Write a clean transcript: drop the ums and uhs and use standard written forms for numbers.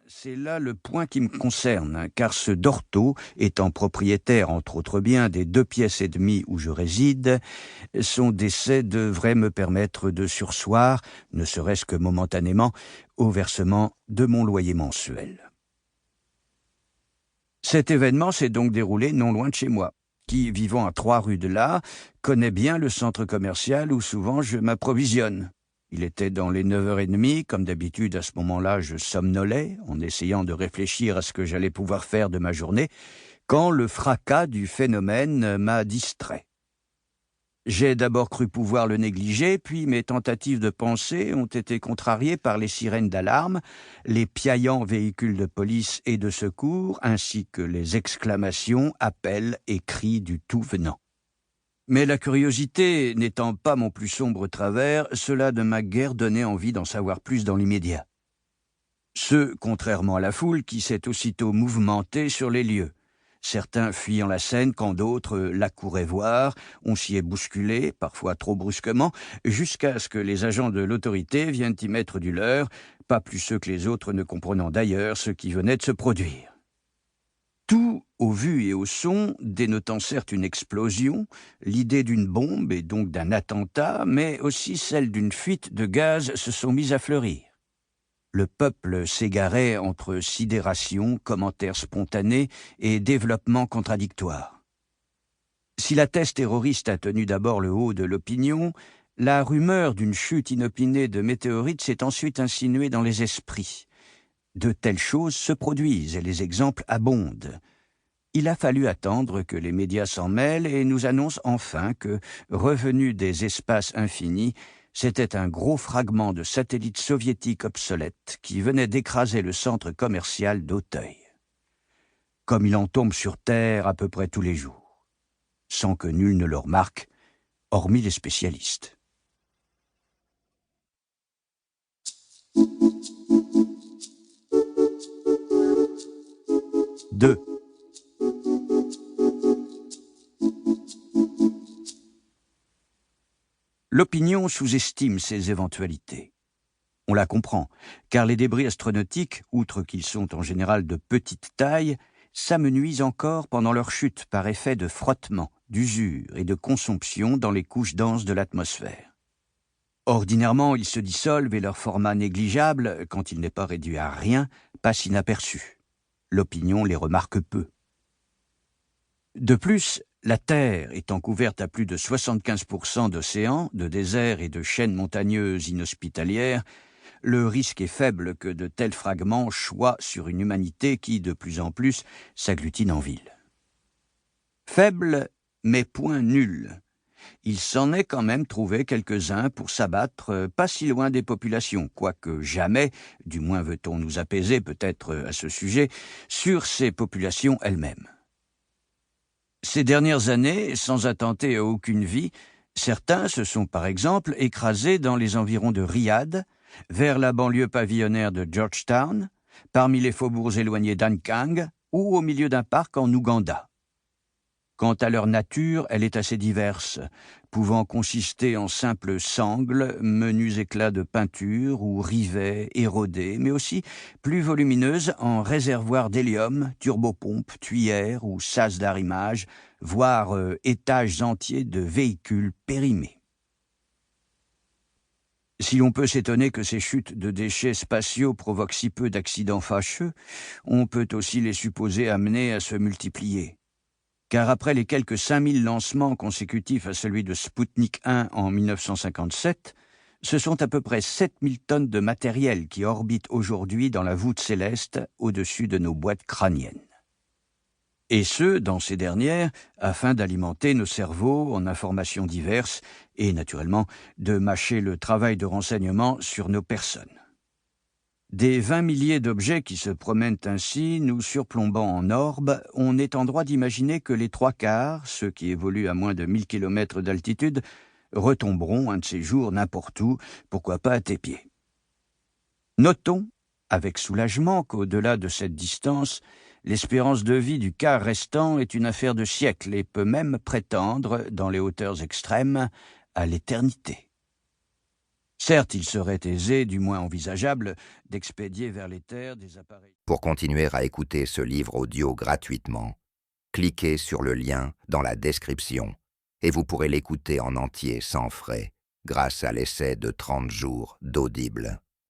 c'est là le point qui me concerne, hein, car ce Dorto, étant propriétaire, entre autres biens, des 2 pièces et demie où je réside, son décès devrait me permettre de surseoir, ne serait-ce que momentanément, au versement de mon loyer mensuel. Cet événement s'est donc déroulé non loin de chez moi, qui, vivant à 3 rues de là, connaît bien le centre commercial où souvent je m'approvisionne. Il était dans les 9h30, comme d'habitude à ce moment-là je somnolais, en essayant de réfléchir à ce que j'allais pouvoir faire de ma journée, quand le fracas du phénomène m'a distrait. J'ai d'abord cru pouvoir le négliger, puis mes tentatives de pensée ont été contrariées par les sirènes d'alarme, les piaillants véhicules de police et de secours, ainsi que les exclamations, appels et cris du tout venant. Mais la curiosité n'étant pas mon plus sombre travers, cela ne m'a guère donné envie d'en savoir plus dans l'immédiat. Ce, contrairement à la foule qui s'est aussitôt mouvementée sur les lieux. Certains fuyant la scène quand d'autres la couraient voir, on s'y est bousculé, parfois trop brusquement, jusqu'à ce que les agents de l'autorité viennent y mettre du leur, pas plus ceux que les autres ne comprenant d'ailleurs ce qui venait de se produire. Tout, au vu et au son, dénotant certes une explosion, l'idée d'une bombe et donc d'un attentat, mais aussi celle d'une fuite de gaz se sont mises à fleurir. Le peuple s'égarait entre sidération, commentaires spontanés et développements contradictoires. Si la thèse terroriste a tenu d'abord le haut de l'opinion, la rumeur d'une chute inopinée de météorites s'est ensuite insinuée dans les esprits. De telles choses se produisent et les exemples abondent. Il a fallu attendre que les médias s'en mêlent et nous annoncent enfin que, revenu des espaces infinis, c'était un gros fragment de satellite soviétique obsolète qui venait d'écraser le centre commercial d'Auteuil. Comme il en tombe sur Terre à peu près tous les jours, sans que nul ne le remarque, hormis les spécialistes. Deux. L'opinion sous-estime ces éventualités. On la comprend, car les débris astronautiques, outre qu'ils sont en général de petite taille, s'amenuisent encore pendant leur chute par effet de frottement, d'usure et de consomption dans les couches denses de l'atmosphère. Ordinairement, ils se dissolvent et leur format négligeable, quand il n'est pas réduit à rien, passe inaperçu. L'opinion les remarque peu. De plus, la Terre étant couverte à plus de 75% d'océans, de déserts et de chaînes montagneuses inhospitalières, le risque est faible que de tels fragments choient sur une humanité qui, de plus en plus, s'agglutine en ville. Faible, mais point nul. Il s'en est quand même trouvé quelques-uns pour s'abattre pas si loin des populations, quoique jamais, du moins veut-on nous apaiser peut-être à ce sujet, sur ces populations elles-mêmes. Ces dernières années, sans attenter à aucune vie, certains se sont par exemple écrasés dans les environs de Riyad, vers la banlieue pavillonnaire de Georgetown, parmi les faubourgs éloignés d'Ankang ou au milieu d'un parc en Ouganda. Quant à leur nature, elle est assez diverse, pouvant consister en simples sangles, menus éclats de peinture ou rivets érodés, mais aussi plus volumineuses en réservoirs d'hélium, turbopompes, tuyères ou sas d'arrimage, voire étages entiers de véhicules périmés. Si l'on peut s'étonner que ces chutes de déchets spatiaux provoquent si peu d'accidents fâcheux, on peut aussi les supposer amenés à se multiplier. Car après les quelques 5000 lancements consécutifs à celui de Sputnik 1 en 1957, ce sont à peu près 7000 tonnes de matériel qui orbitent aujourd'hui dans la voûte céleste au-dessus de nos boîtes crâniennes. Et ce, dans ces dernières, afin d'alimenter nos cerveaux en informations diverses et, naturellement, de mâcher le travail de renseignement sur nos personnes. Des 20 milliers d'objets qui se promènent ainsi, nous surplombant en orbe, on est en droit d'imaginer que les 3/4, ceux qui évoluent à moins de 1000 km d'altitude, retomberont un de ces jours n'importe où, pourquoi pas à tes pieds. Notons, avec soulagement, qu'au-delà de cette distance, l'espérance de vie du quart restant est une affaire de siècle et peut même prétendre, dans les hauteurs extrêmes, à l'éternité. Certes, il serait aisé, du moins envisageable, d'expédier vers les terres des appareils. Pour continuer à écouter ce livre audio gratuitement, cliquez sur le lien dans la description et vous pourrez l'écouter en entier sans frais grâce à l'essai de 30 jours d'Audible.